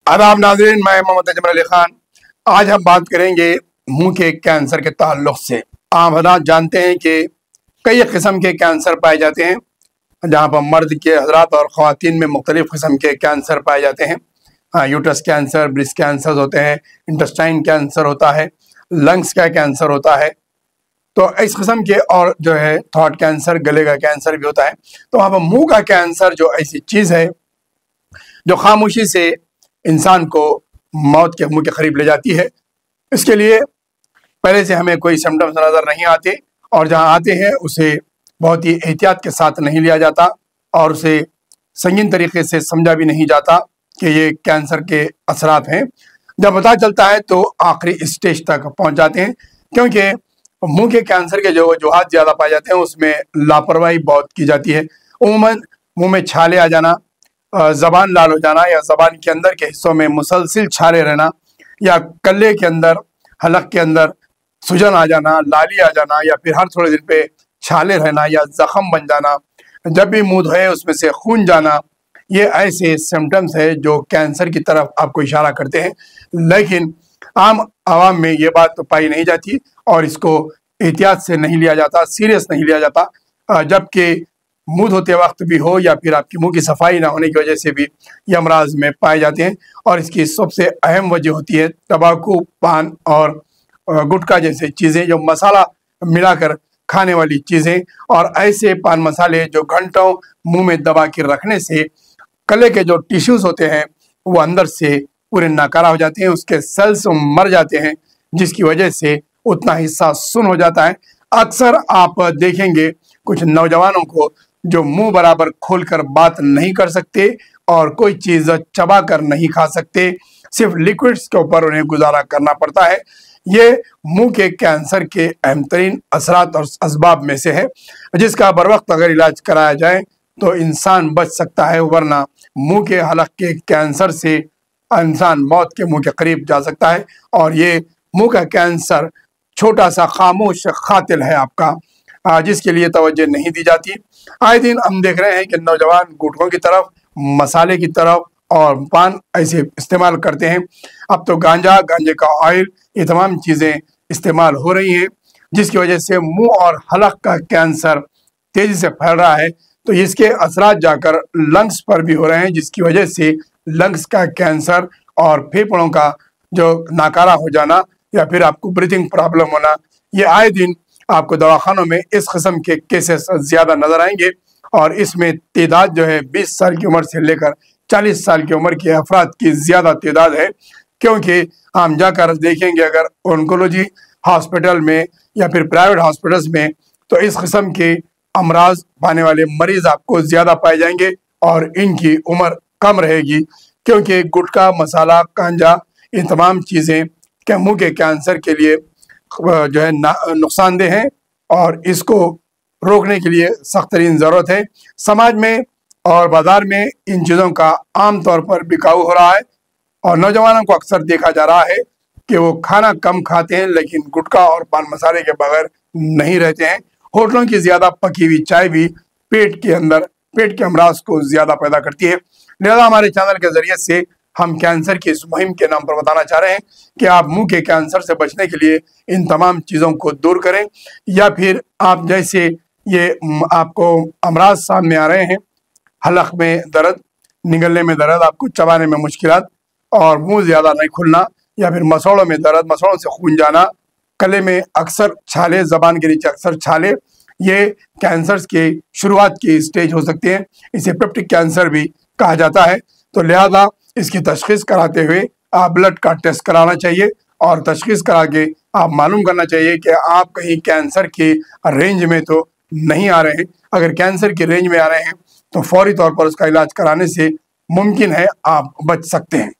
आदाब नाज़रीन, मैं मोहम्मद अजमल अली खान। आज हम बात करेंगे मुंह के कैंसर के ताल्लुक से। आम हज़रात जानते हैं कि कई किस्म के कैंसर पाए जाते हैं, जहाँ पर मर्द के हज़रात और ख़वातीन में मुख्तलिफ़ किस्म के कैंसर पाए जाते हैं। यूट्रस कैंसर, ब्रेस्ट कैंसर होते हैं, इंटेस्टाइन कैंसर होता है, लंग्स का कैंसर होता है। तो इस किस्म के और जो है थ्रोट कैंसर, गले का कैंसर भी होता है। तो वहाँ पर मुँह का कैंसर जो ऐसी चीज़ है जो खामोशी से इंसान को मौत के मुंह के करीब ले जाती है। इसके लिए पहले से हमें कोई सिम्टम्स नज़र नहीं आते, और जहां आते हैं उसे बहुत ही एहतियात के साथ नहीं लिया जाता और उसे संगीन तरीके से समझा भी नहीं जाता कि ये कैंसर के असरात हैं। जब पता चलता है तो आखिरी स्टेज तक पहुंच जाते हैं, क्योंकि मुंह के कैंसर के जो वजूहात ज़्यादा पाए जाते हैं उसमें लापरवाही बहुत की जाती है। उमूमन मुँह में छाले आ जाना, ज़बान लाल हो जाना, या ज़बान के अंदर के हिस्सों में मुसलसिल छाले रहना, या कल्ले के अंदर, हलक के अंदर सूजन आ जाना, लाली आ जाना, या फिर हर थोड़े दिन पे छाले रहना या ज़ख़म बन जाना, जब भी मुँह धोए उसमें से खून जाना, ये ऐसे सिम्टम्स है जो कैंसर की तरफ आपको इशारा करते हैं। लेकिन आम आवाम में ये बात तो पाई नहीं जाती और इसको एहतियात से नहीं लिया जाता, सीरियस नहीं लिया जाता। जबकि मुंह धोते वक्त भी हो या फिर आपकी मुंह की सफाई ना होने की वजह से भी ये अमराज में पाए जाते हैं। और इसकी सबसे अहम वजह होती है तंबाकू, पान और गुटखा जैसे चीज़ें, जो मसाला मिलाकर खाने वाली चीज़ें, और ऐसे पान मसाले जो घंटों मुंह में दबा के रखने से गले के जो टिश्यूज़ होते हैं वो अंदर से पूरे नाकारा हो जाते हैं, उसके सेल्स मर जाते हैं, जिसकी वजह से उतना हिस्सा सुन्न हो जाता है। अक्सर आप देखेंगे कुछ नौजवानों को जो मुंह बराबर खोलकर बात नहीं कर सकते और कोई चीज़ चबा कर नहीं खा सकते, सिर्फ लिक्विड्स के ऊपर उन्हें गुजारा करना पड़ता है। ये मुंह के कैंसर के अहम तरीन असरात और असबाब में से है, जिसका बर वक्त अगर इलाज कराया जाए तो इंसान बच सकता है, वरना मुंह के हलक के कैंसर से इंसान मौत के मुंह के करीब जा सकता है। और ये मुंह का कैंसर छोटा सा खामोश कातिल है आपका, जिसके लिए तवज्जो नहीं दी जाती। आए दिन हम देख रहे हैं कि नौजवान गुटखों की तरफ, मसाले की तरफ और पान ऐसे इस्तेमाल करते हैं। अब तो गांजे का ऑयल, ये तमाम चीज़ें इस्तेमाल हो रही हैं, जिसकी वजह से मुंह और हलक का कैंसर तेज़ी से फैल रहा है। तो इसके असरात जाकर लंग्स पर भी हो रहे हैं, जिसकी वजह से लंग्स का कैंसर और फेफड़ों का जो नाकारा हो जाना या फिर आपको ब्रीथिंग प्रॉब्लम होना, ये आए दिन आपको दवाखानों में इस किस्म के केसेस ज़्यादा नज़र आएंगे। और इसमें तादाद जो है 20 साल की उम्र से लेकर 40 साल की उम्र के अफराद की ज़्यादा तादाद है, क्योंकि हम जाकर देखेंगे अगर ऑन्कोलॉजी हॉस्पिटल में या फिर प्राइवेट हॉस्पिटल्स में, तो इस किस्म के अमराज पाने वाले मरीज़ आपको ज़्यादा पाए जाएंगे और इनकी उम्र कम रहेगी, क्योंकि गुटखा, मसाला, गांजा, ये तमाम चीज़ें के मुँह के कैंसर के लिए जो है नुकसानदेह हैं, और इसको रोकने के लिए सख्त तरीन ज़रूरत है। समाज में और बाज़ार में इन चीज़ों का आम तौर पर बिकाऊ हो रहा है, और नौजवानों को अक्सर देखा जा रहा है कि वो खाना कम खाते हैं लेकिन गुटखा और पान मसाले के बगैर नहीं रहते हैं। होटलों की ज़्यादा पकी हुई चाय भी पेट के अमराज को ज़्यादा पैदा करती है। लिहाजा हमारे चैनल के ज़रिए से हम कैंसर की इस मुहिम के नाम पर बताना चाह रहे हैं कि आप मुंह के कैंसर से बचने के लिए इन तमाम चीज़ों को दूर करें, या फिर आप जैसे ये आपको अमराज सामने आ रहे हैं, हलक में दर्द, निगलने में दर्द, आपको चबाने में मुश्किलात और मुंह ज़्यादा नहीं खुलना, या फिर मसोड़ों में दर्द, मसोड़ों से खून जाना, गले में अक्सर छाले, ज़बान के नीचे अक्सर छाले, ये कैंसर के शुरुआत की स्टेज हो सकते हैं। इसे पेप्टिक कैंसर भी कहा जाता है। तो लिहाजा इसकी तशख़ीस कराते हुए आप ब्लड का टेस्ट कराना चाहिए, और तशख़ीस करा के आप मालूम करना चाहिए कि आप कहीं कैंसर की रेंज में तो नहीं आ रहे हैं। अगर कैंसर की रेंज में आ रहे हैं तो फौरी तौर पर उसका इलाज कराने से मुमकिन है आप बच सकते हैं।